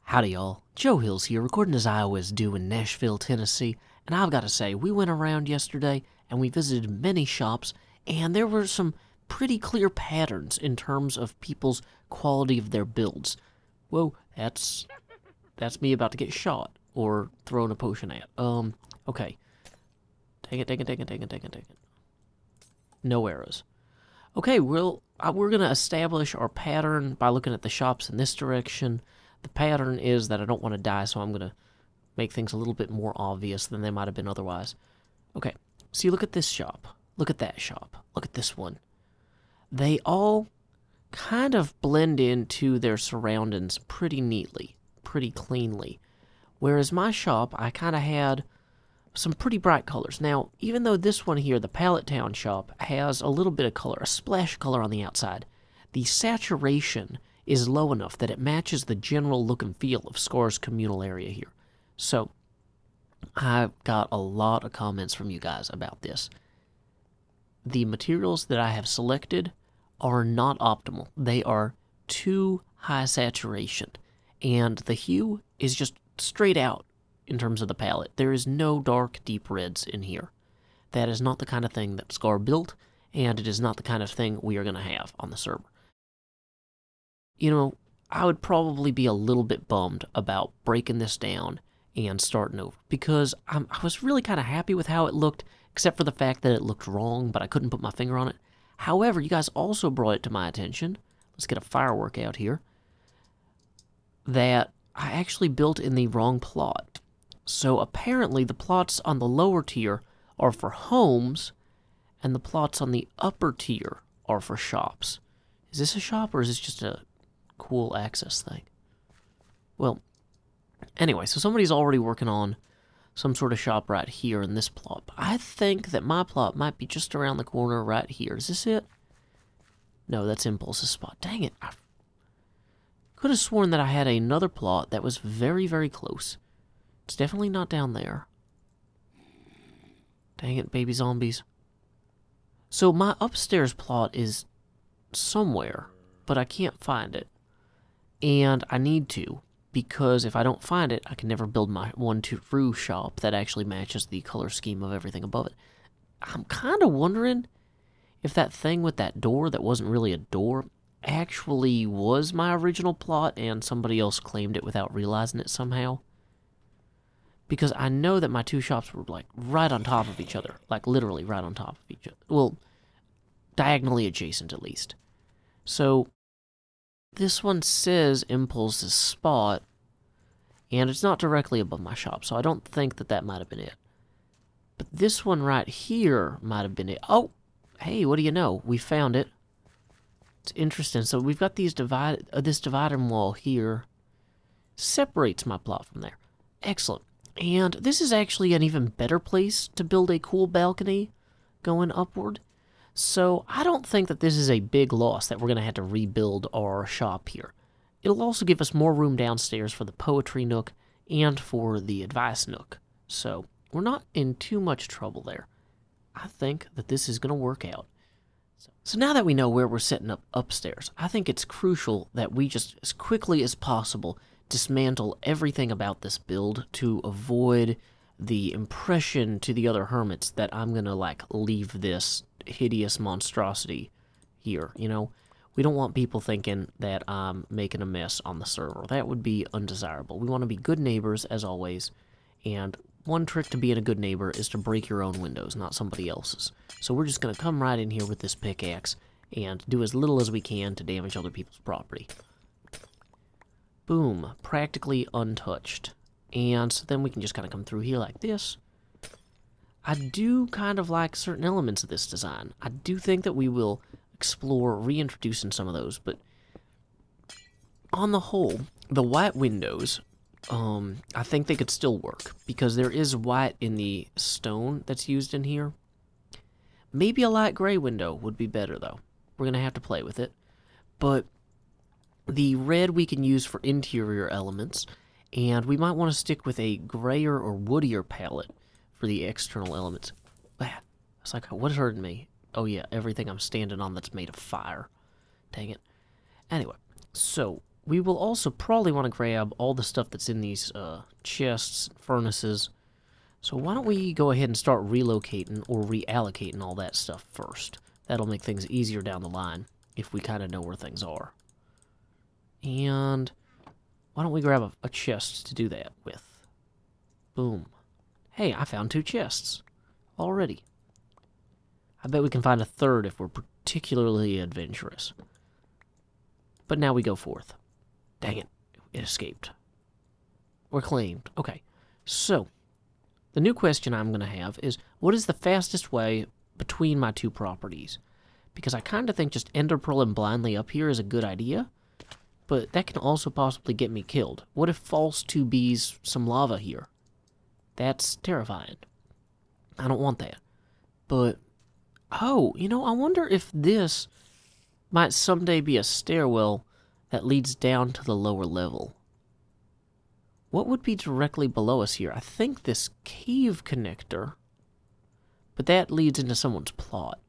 Howdy y'all, Joe Hills here, recording as I always do in Nashville, Tennessee, and I've got to say, we went around yesterday and we visited many shops, and there were some pretty clear patterns in terms of people's quality of their builds. Whoa, that's me about to get shot, or thrown a potion at. Okay. Dang it. No arrows. Okay, well, we're going to establish our pattern by looking at the shops in this direction. The pattern is that I don't want to die, so I'm going to make things a little bit more obvious than they might have been otherwise. Okay, see, look at this shop. Look at that shop. Look at this one. They all kind of blend into their surroundings pretty neatly, pretty cleanly. Whereas my shop, I kind of had some pretty bright colors. Now, even though this one here, the Pallet Town shop, has a little bit of color, a splash of color on the outside, the saturation is low enough that it matches the general look and feel of Scar's communal area here. So, I've got a lot of comments from you guys about this. The materials that I have selected are not optimal. They are too high saturation, and the hue is just straight out in terms of the palette. There is no dark, deep reds in here. That is not the kind of thing that Scar built, and it is not the kind of thing we are going to have on the server. You know, I would probably be a little bit bummed about breaking this down and starting over, because I was really kind of happy with how it looked, except for the fact that it looked wrong, but I couldn't put my finger on it. However, you guys also brought it to my attention, let's get a firework out here, that I actually built in the wrong plot. So apparently the plots on the lower tier are for homes, and the plots on the upper tier are for shops. Is this a shop, or is this just a cool access thing? Well, anyway, so somebody's already working on some sort of shop right here in this plot. But I think that my plot might be just around the corner right here. Is this it? No, that's Impulse's spot. Dang it. I could have sworn that I had another plot that was very, very close. It's definitely not down there. Dang it, baby zombies. So my upstairs plot is somewhere, but I can't find it. And I need to, because if I don't find it, I can never build my one-to-roo shop that actually matches the color scheme of everything above it. I'm kind of wondering if that thing with that door that wasn't really a door actually was my original plot and somebody else claimed it without realizing it somehow. Because I know that my two shops were, like, right on top of each other. Like, literally right on top of each other. Well, diagonally adjacent, at least. So this one says Impulse's spot, and it's not directly above my shop, so I don't think that that might have been it. But this one right here might have been it. Oh, hey, what do you know? We found it. It's interesting. So we've got these this dividing wall here. Separates my plot from there. Excellent. And this is actually an even better place to build a cool balcony going upward. So I don't think that this is a big loss that we're going to have to rebuild our shop here. It'll also give us more room downstairs for the poetry nook and for the advice nook. So we're not in too much trouble there. I think that this is going to work out. So now that we know where we're setting up upstairs, I think it's crucial that we just, as quickly as possible, dismantle everything about this build to avoid the impression to the other hermits that I'm going to, like, leave this hideous monstrosity here, you know? We don't want people thinking that I'm making a mess on the server. That would be undesirable. We want to be good neighbors, as always, and one trick to being a good neighbor is to break your own windows, not somebody else's. So we're just going to come right in here with this pickaxe and do as little as we can to damage other people's property. Boom. Practically untouched. And so then we can just kind of come through here like this. I do kind of like certain elements of this design. I do think that we will explore reintroducing some of those, but on the whole, the white windows, I think they could still work, because there is white in the stone that's used in here. Maybe a light gray window would be better, though. We're going to have to play with it. But the red we can use for interior elements, and we might want to stick with a grayer or woodier palette for the external elements. It's like, what hurting me? Oh yeah, everything I'm standing on that's made of fire. Dang it. Anyway, so we will also probably want to grab all the stuff that's in these chests, furnaces. So why don't we go ahead and start relocating or reallocating all that stuff first. That'll make things easier down the line if we kind of know where things are. And why don't we grab a chest to do that with? Boom. Hey, I found 2 chests already. I bet we can find a third if we're particularly adventurous. But now we go forth. Dang it. It escaped. We're claimed. Okay. So, the new question I'm going to have is, what is the fastest way between my 2 properties? Because I kind of think just ender pearling blindly up here is a good idea, but that can also possibly get me killed. What if false 2B's some lava here? That's terrifying. I don't want that. But, oh, you know, I wonder if this might someday be a stairwell that leads down to the lower level. What would be directly below us here? I think this cave connector, but that leads into someone's plot.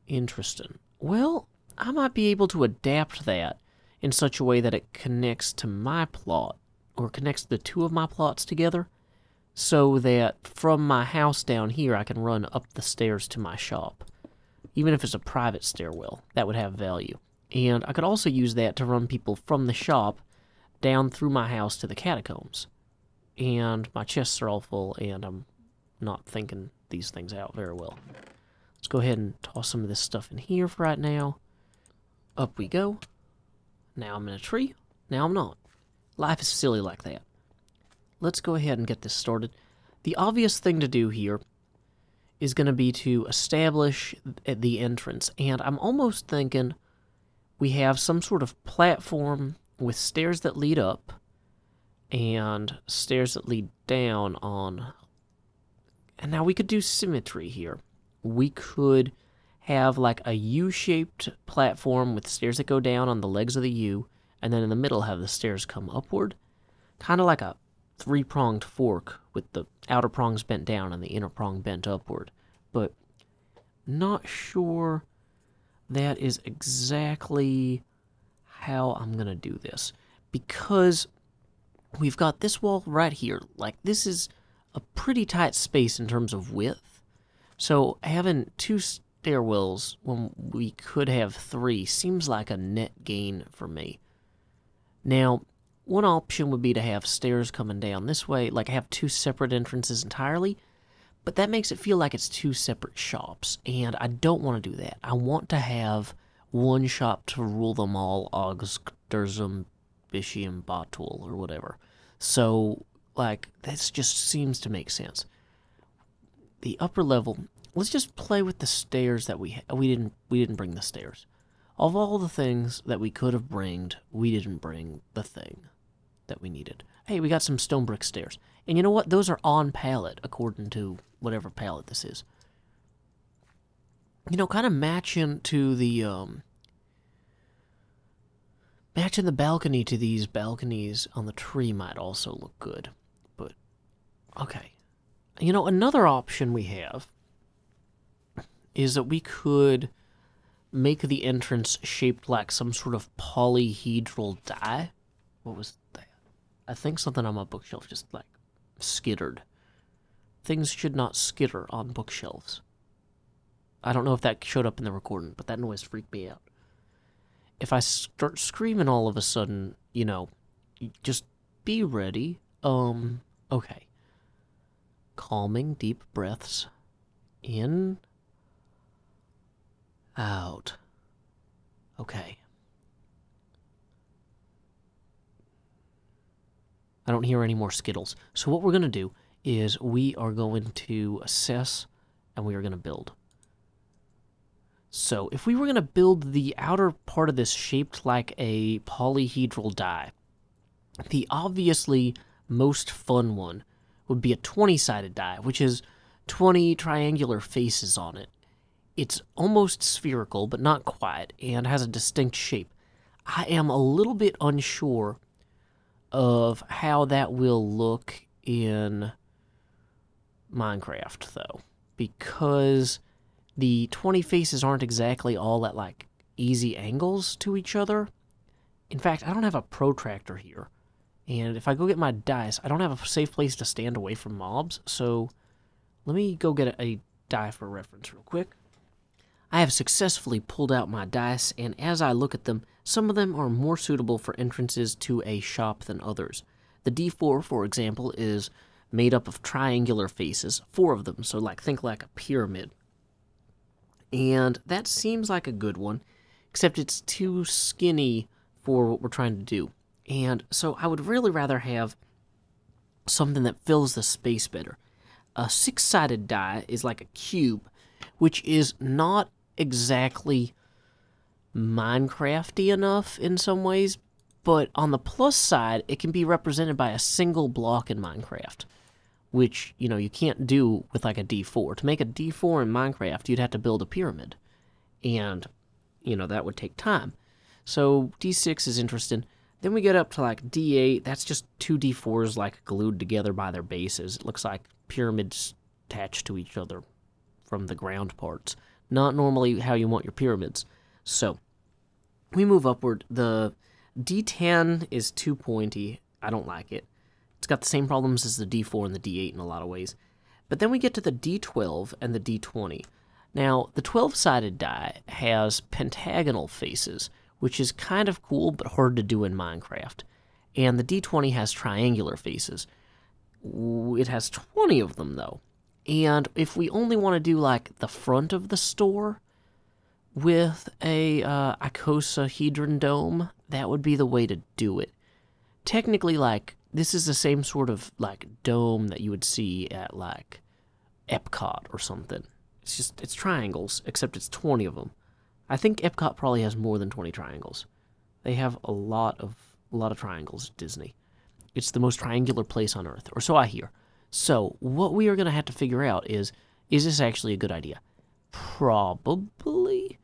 Interesting. Well, I might be able to adapt that in such a way that it connects to my plot, or connects the 2 of my plots together, so that from my house down here I can run up the stairs to my shop. Even if it's a private stairwell, that would have value. And I could also use that to run people from the shop down through my house to the catacombs. And my chests are all full, and I'm not thinking these things out very well. Let's go ahead and toss some of this stuff in here for right now. Up we go. Now I'm in a tree. Now I'm not. Life is silly like that. Let's go ahead and get this started. The obvious thing to do here is going to be to establish the entrance. And I'm almost thinking we have some sort of platform with stairs that lead up and stairs that lead down on. And now we could do symmetry here. We could have like a U-shaped platform with stairs that go down on the legs of the U, and then in the middle have the stairs come upward. Kind of like a 3-pronged fork with the outer prongs bent down and the inner prong bent upward. But not sure that is exactly how I'm going to do this. Because we've got this wall right here. Like, this is a pretty tight space in terms of width. So having 2 stairwells when we could have 3 seems like a net gain for me. Now, one option would be to have stairs coming down this way, like have 2 separate entrances entirely, but that makes it feel like it's 2 separate shops, and I don't want to do that. I want to have one shop to rule them all, Augsdurzum, Bishium, Batul, or whatever. So, like, this just seems to make sense. The upper level, let's just play with the stairs that we didn't bring the stairs. Of all the things that we could have bringed, we didn't bring the thing that we needed. Hey, we got some stone brick stairs. And you know what? Those are on pallet, according to whatever pallet this is. You know, kind of matching to the, matching the balcony to these balconies on the tree might also look good. But, okay. You know, another option we have is that we could make the entrance shaped like some sort of polyhedral die. What was that? I think something on my bookshelf just, like, skittered. Things should not skitter on bookshelves. I don't know if that showed up in the recording, but that noise freaked me out. If I start screaming all of a sudden, you know, just be ready. Okay. Calming, deep breaths. In. Out. Okay. I don't hear any more skittles. So what we're going to do is we are going to assess and we are going to build. So if we were going to build the outer part of this shaped like a polyhedral die, the obviously most fun one would be a 20-sided die, which is 20 triangular faces on it. It's almost spherical, but not quite, and has a distinct shape. I am a little bit unsure of how that will look in Minecraft, though, because the 20 faces aren't exactly all at, like, easy angles to each other. In fact, I don't have a protractor here. And if I go get my dice, I don't have a safe place to stand away from mobs. So let me go get a die for reference real quick. I have successfully pulled out my dice, and as I look at them, some of them are more suitable for entrances to a shop than others. The D4, for example, is made up of triangular faces, 4 of them, so think like a pyramid. And that seems like a good one, except it's too skinny for what we're trying to do. And so I would really rather have something that fills the space better. A 6-sided die is like a cube, which is not exactly Minecrafty enough in some ways, but on the plus side, it can be represented by a single block in Minecraft, which, you can't do with like a D4. To make a D4 in Minecraft, you'd have to build a pyramid, and, that would take time. So D6 is interesting. Then we get up to like D8. That's just 2 D4s like glued together by their bases. It looks like pyramids attached to each other from the ground parts. Not normally how you want your pyramids. So we move upward. The D10 is too pointy. I don't like it. It's got the same problems as the D4 and the D8 in a lot of ways. But then we get to the D12 and the D20. Now, the 12-sided die has pentagonal faces, which is kind of cool but hard to do in Minecraft. And the D20 has triangular faces. It has 20 of them, though. And if we only want to do, like, the front of the store with a icosahedron dome, that would be the way to do it. Technically, like, this is the same sort of, like, dome that you would see at, like, Epcot or something. It's triangles, except it's 20 of them. I think Epcot probably has more than 20 triangles. They have a lot of triangles at Disney. It's the most triangular place on Earth, or so I hear. So, what we are going to have to figure out is this actually a good idea? Probably.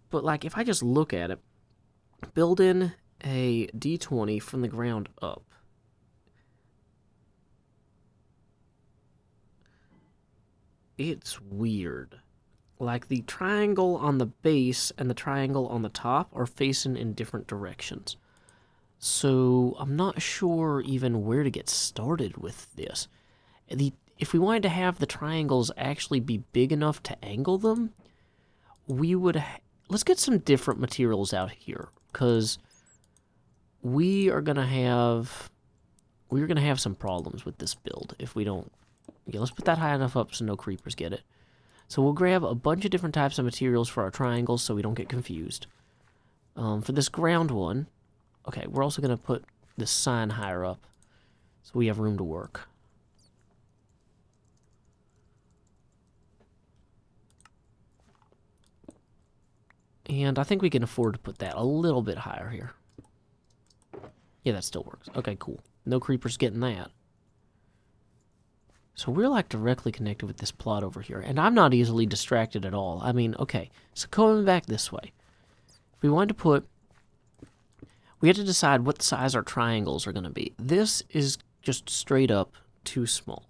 But, like, if I just look at it, build in a D20 from the ground up. It's weird. Like, the triangle on the base and the triangle on the top are facing in different directions. So, I'm not sure even where to get started with this. If we wanted to have the triangles actually be big enough to angle them, we would... Let's get some different materials out here, because we're gonna have some problems with this build if we don't... Yeah, let's put that high enough up so no creepers get it. So we'll grab a bunch of different types of materials for our triangles so we don't get confused. For this ground one, okay, we're also going to put this sign higher up so we have room to work. And I think we can afford to put that a little bit higher here. Yeah, that still works. Okay, cool. No creepers getting that. So we're like directly connected with this plot over here, and I'm not easily distracted at all. I mean, okay, so going back this way, if we wanted to put, we had to decide what size our triangles are going to be. This is just straight up too small.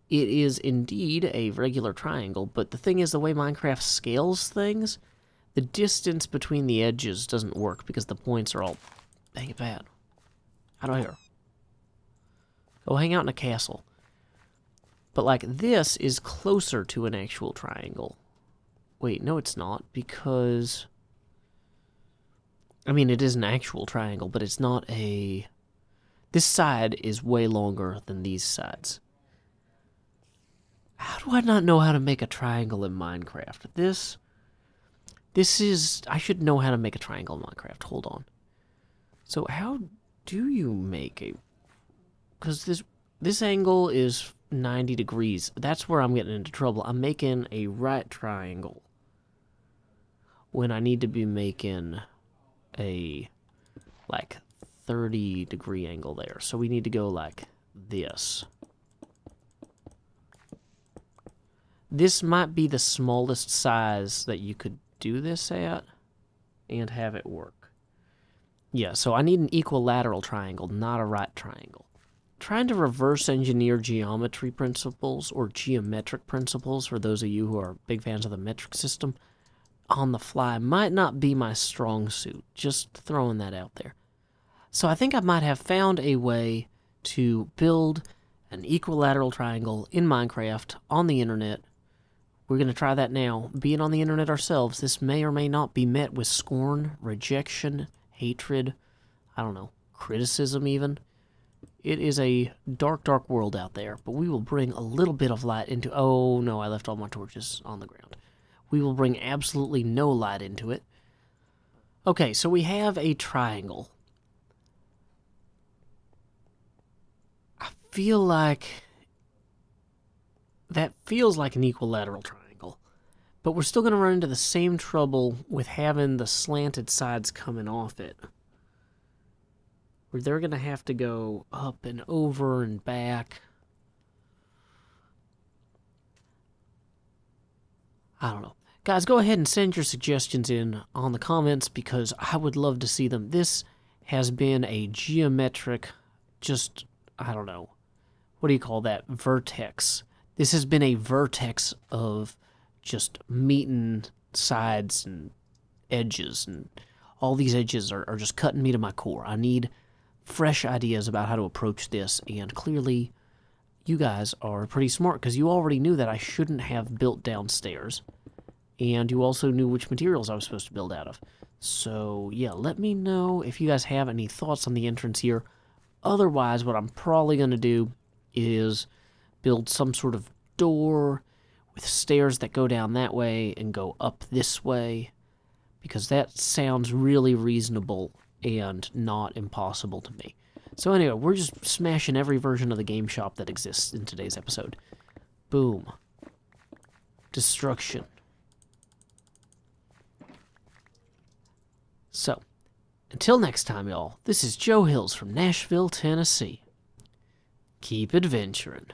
It is indeed a regular triangle, but the thing is, the way Minecraft scales things, the distance between the edges doesn't work because the points are all, dang it bad. I don't hear. Go hang out in a castle. But, like, this is closer to an actual triangle. Wait, no it's not, because... I mean, it is an actual triangle, but it's not a... This side is way longer than these sides. How do I not know how to make a triangle in Minecraft? This is... I should know how to make a triangle in Minecraft. Hold on. So, how do you make a... Because this angle is... 90 degrees. That's where I'm getting into trouble. I'm making a right triangle when I need to be making a like 30-degree angle there. So we need to go like this. This might be the smallest size that you could do this at and have it work. Yeah, so I need an equilateral triangle, not a right triangle. Trying to reverse engineer geometry principles or geometric principles, for those of you who are big fans of the metric system, on the fly might not be my strong suit. Just throwing that out there. So I think I might have found a way to build an equilateral triangle in Minecraft on the internet. We're going to try that now. Being on the internet ourselves, this may or may not be met with scorn, rejection, hatred, I don't know, criticism even. It is a dark, dark world out there, but we will bring a little bit of light into... Oh, no, I left all my torches on the ground. We will bring absolutely no light into it. Okay, so we have a triangle. I feel like... that feels like an equilateral triangle. But we're still going to run into the same trouble with having the slanted sides coming off it. Where they're going to have to go up and over and back. I don't know. Guys, go ahead and send your suggestions in on the comments because I would love to see them. This has been a geometric, just, I don't know, what do you call that? Vertex. This has been a vertex of just meeting sides and edges, and all these edges are just cutting me to my core. I need fresh ideas about how to approach this, and clearly you guys are pretty smart because you already knew that I shouldn't have built downstairs, and you also knew which materials I was supposed to build out of. So yeah, let me know if you guys have any thoughts on the entrance here. Otherwise, what I'm probably going to do is build some sort of door with stairs that go down that way and go up this way, because that sounds really reasonable and not impossible to me. So anyway, we're just smashing every version of the game shop that exists in today's episode. Boom. Destruction. So, until next time, y'all, this is Joe Hills from Nashville, Tennessee. Keep adventuring.